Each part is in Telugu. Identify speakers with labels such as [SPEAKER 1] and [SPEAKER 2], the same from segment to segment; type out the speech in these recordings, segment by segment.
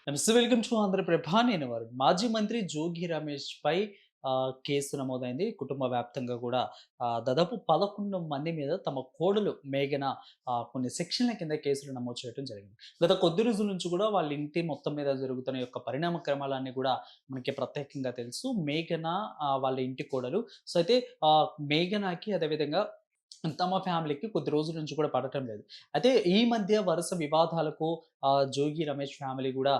[SPEAKER 1] నమస్తే, వెల్కమ్ టు ఆంధ్రప్రభ. నేను వరుణ్. మాజీ మంత్రి జోగి రమేష్ పై కేసు నమోదైంది. కుటుంబ వ్యాప్తంగా కూడా దాదాపు 11 మంది మీద తమ కోడలు మేఘన కొన్ని సెక్షన్ల కింద కేసులు నమోదు చేయడం జరిగింది. గత కొద్ది రోజుల నుంచి కూడా వాళ్ళ ఇంటి మొత్తం మీద జరుగుతున్న యొక్క పరిణామ క్రమాలన్నీ కూడా మనకి ప్రత్యేకంగా తెలుసు. మేఘన వాళ్ళ ఇంటి కోడలు. సో, అయితే మేఘనాకి అదేవిధంగా తమ ఫ్యామిలీకి కొద్ది రోజుల నుంచి కూడా పడటం లేదు. అయితే ఈ మధ్య వరుస వివాదాలకు జోగి రమేష్ ఫ్యామిలీ గూడా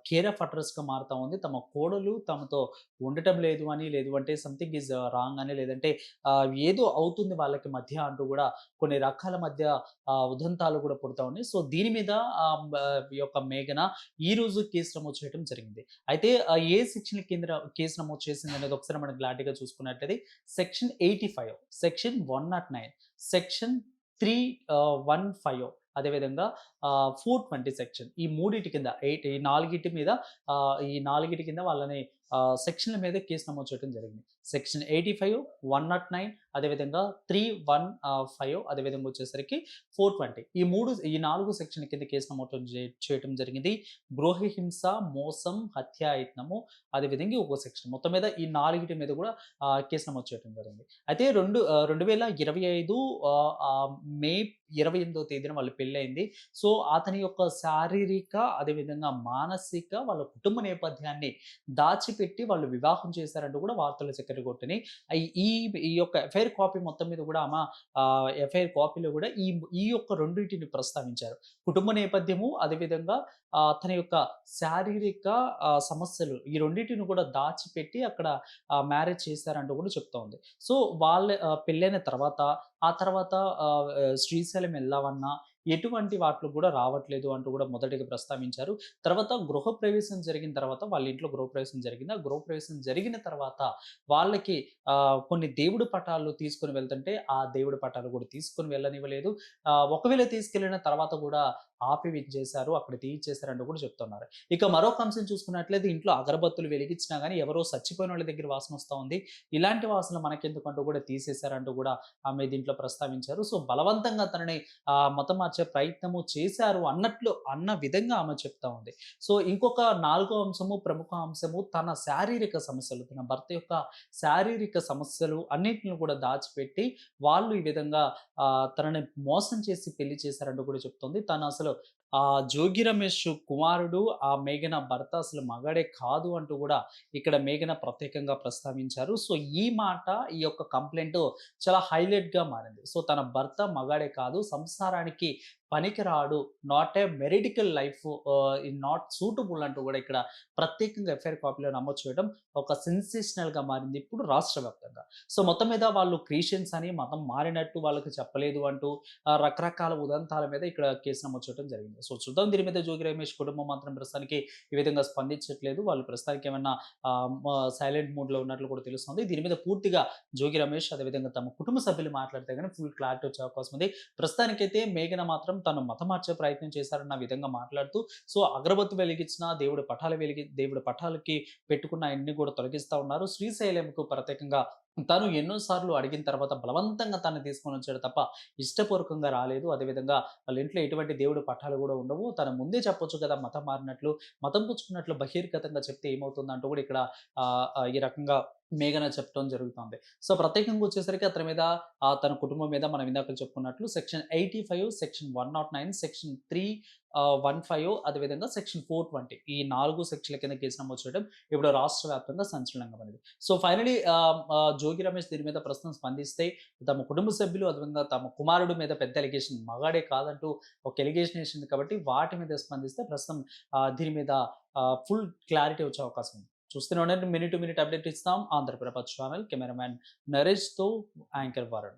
[SPEAKER 1] కేర్ ఆఫ్ అడ్రెస్‌గా మారుతా ఉంది. తమ కోడలు తమతో ఉండటం లేదు అని, లేదు అంటే సంథింగ్ ఈజ్ రాంగ్ అని, లేదంటే ఏదో అవుతుంది వాళ్ళకి మధ్య అంటూ గూడా కొన్ని రకాల మధ్య ఉదంతాలు గూడా పుడతా ఉన్నాయి. సో, దీని మీద ఈ యొక్క మేఘన ఈరోజు కేసు నమోదు చేయడం జరిగింది. అయితే ఏ సెక్షన్ కింద కేసు నమోదు చేసిందనేది ఒకసారి మనం క్లారిటీగా చూసుకున్నట్లయితే సెక్షన్ 85, సెక్షన్ 109, సెక్షన్ 315, అదేవిధంగా 420 సెక్షన్. ఈ మూడిటి కింద ఈ నాలుగిటి మీద ఈ నాలుగిటి కింద వాళ్ళని సెక్షన్ల మీద కేసు నమోదు చేయడం జరిగింది. సెక్షన్ 85, 109, అదేవిధంగా 315, అదేవిధంగా వచ్చేసరికి 420. ఈ 4 సెక్షన్ల కింద కేసు నమోదు చేయడం జరిగింది. గృహహింస, మోసం, హత్యాయత్నము, అదేవిధంగా ఇంకో సెక్షన్. మొత్తం మీద ఈ నాలుగిటి మీద కూడా కేసు నమోదు చేయడం జరిగింది. అయితే 2025 మే 28వ తేదీన వాళ్ళ పెళ్లయింది. సో, అతని యొక్క శారీరక, అదేవిధంగా మానసిక, వాళ్ళ కుటుంబ నేపథ్యాన్ని దాచిపెట్టి వాళ్ళు వివాహం చేశారంటూ కూడా వార్తలు చక్కర్లు కొట్టినాయి. ఈ ఈ యొక్క ఎఫ్ఐఆర్ కాపీ మొత్తం మీద కూడా ఆమె ఎఫ్ఐఆర్ కాపీలో కూడా ఈ యొక్క రెండిటిని ప్రస్తావించారు. కుటుంబ నేపథ్యము, అదేవిధంగా తన యొక్క శారీరక సమస్యలు, ఈ రెండిటిని కూడా దాచిపెట్టి అక్కడ మ్యారేజ్ చేశారంటూ కూడా చెప్తా ఉంది. సో, వాళ్ళ పెళ్ళైన తర్వాత, ఆ తర్వాత శ్రీశైలం ఎళ్ళావన్నా ఎటువంటి వాటిలో కూడా రావట్లేదు అంటూ కూడా మొదటిగా ప్రస్తావించారు. తర్వాత గృహప్రవేశం జరిగిన తర్వాత, వాళ్ళ ఇంట్లో గృహప్రవేశం జరిగింది. ఆ గృహప్రవేశం జరిగిన తర్వాత వాళ్ళకి కొన్ని దేవుడి పటాలు తీసుకొని వెళ్తుంటే, ఆ దేవుడి పటాలు కూడా తీసుకొని వెళ్ళనివ్వలేదు. ఒకవేళ తీసుకెళ్ళిన తర్వాత కూడా ఆపివిచ్చేశారు, అక్కడ తీయిచ్చేశారంటూ కూడా చెప్తున్నారు. ఇక మరొక అంశం చూసుకున్నట్లయితే, ఇంట్లో అగరబత్తులు వెలిగించినా గానీ ఎవరో చచ్చిపోయిన వాళ్ళ దగ్గర వాసన వస్తా ఉంది. ఇలాంటి వాసన మనకెందుకంటూ కూడా తీసేశారంటూ కూడా ఆమె దీంట్లో ప్రస్తావించారు. సో, బలవంతంగా తనని మతం మార్చే ప్రయత్నము చేశారు అన్న విధంగా ఆమె చెప్తా ఉంది. సో, ఇంకొక నాలుగో అంశము, ప్రముఖ అంశము, తన శారీరక సమస్యలు, తన భర్త యొక్క శారీరక సమస్యలు అన్నిటిని కూడా దాచిపెట్టి వాళ్ళు ఈ విధంగా తనని మోసం చేసి పెళ్లి చేశారంటూ కూడా చెప్తుంది. తను అసలు జోగి రమేష్ కుమారుడు, మేఘన భర్త అసలు మగాడే కాదు అంటూ కూడా ఇక్కడ మేఘన ప్రత్యేకంగా ప్రస్తావించారు. సో, ఈ మాట, ఈ యొక్క కంప్లెయింట్ చాలా హైలైట్‌గా మారింది. సో, తన భర్త మగాడే కాదు, సంసారానికి పనికిరాడు, నాట్ ఏ మెరిడికల్ లైఫ్, నాట్ సూటబుల్ అంటూ కూడా ఇక్కడ ప్రత్యేకంగా ఎఫ్ఐఆర్ కాపీలో నమోదు చేయడం ఒక సెన్సేషనల్‌గా మారింది ఇప్పుడు రాష్ట్ర వ్యాప్తంగా. సో, మొత్తం మీద వాళ్ళు క్రిస్టియన్స్ అని మతం మారినట్టు వాళ్ళకి చెప్పలేదు అంటూ రకరకాల ఉదంతాల మీద ఇక్కడ కేసు నమోదు చేయడం జరిగింది. సో, చూద్దాం దీని మీద జోగి రమేష్ కుటుంబం మాత్రం ప్రస్తుతానికి ఈ విధంగా స్పందించట్లేదు. వాళ్ళు ప్రస్తుతానికి ఏమన్నా సైలెంట్ మూడ్‌లో ఉన్నట్లు కూడా తెలుస్తుంది. దీని మీద పూర్తిగా జోగి రమేష్, అదేవిధంగా తమ కుటుంబ సభ్యులు మాట్లాడితే గాని ఫుల్ క్లారిటీ వచ్చే అవకాశం ఉంది. ప్రస్తుతానికైతే మేఘన మాత్రం తను మతం మార్చే ప్రయత్నం చేశారన్న విధంగా మాట్లాడుతూ, సో, అగరబత్తి వెలిగించిన, దేవుడి పటాలకి పెట్టుకున్న అయన్నీ కూడా తొలగిస్తా ఉన్నారు. శ్రీశైలంకు ప్రత్యేకంగా తను ఎన్నో సార్లు అడిగిన తర్వాత బలవంతంగా తనని తీసుకొనొచ్చాడు తప్ప ఇష్టపూర్వకంగా రాలేదు. అదేవిధంగా వాళ్ళ ఇంట్లో ఎటువంటి దేవుడి పటాలు గూడా ఉండవు. తను ముందే చెప్పొచ్చు కదా! మతం మారినట్లు, మతం పుచ్చుకున్నట్లు బహిర్గతంగా చెప్తే ఏమవుతుందంటూ కూడా ఇక్కడ ఈ రకంగా మేఘన చెప్పడం జరుగుతుంది. సో, ప్రత్యేకంగా వచ్చేసరికి అతని మీద, తన కుటుంబం మీద మనం ఇందాక చెప్పుకున్నట్లు సెక్షన్ 85, సెక్షన్ 109, సెక్షన్ 315, అదేవిధంగా సెక్షన్ 420, ఈ 4 సెక్షన్ల కింద కేసు నమోదు చేయడం ఇప్పుడు రాష్ట్ర వ్యాప్తంగా సంచలనంగా మారింది. సో, ఫైనల్లీ జోగి రమేష్ దీని మీద ప్రస్తుతం స్పందిస్తే, తమ కుటుంబ సభ్యులు, అదేవిధంగా తమ కుమారుడు మీద పెద్ద ఎలిగేషన్, మగాడే కాదంటూ ఒక ఎలిగేషన్ ఏసింది కాబట్టి వాటి మీద స్పందిస్తే ప్రస్తుతం దీని మీద ఫుల్ క్లారిటీ వచ్చే అవకాశం ఉంది. చూస్తూనే ఉండండి. మినిట్ టు మినిట్ అప్డేట్ ఇస్తాం. ఆంధ్రప్రభ ఛానల్. కెమెరామ్యాన్ నరేష్‌తో యాంకర్ వరుణ్.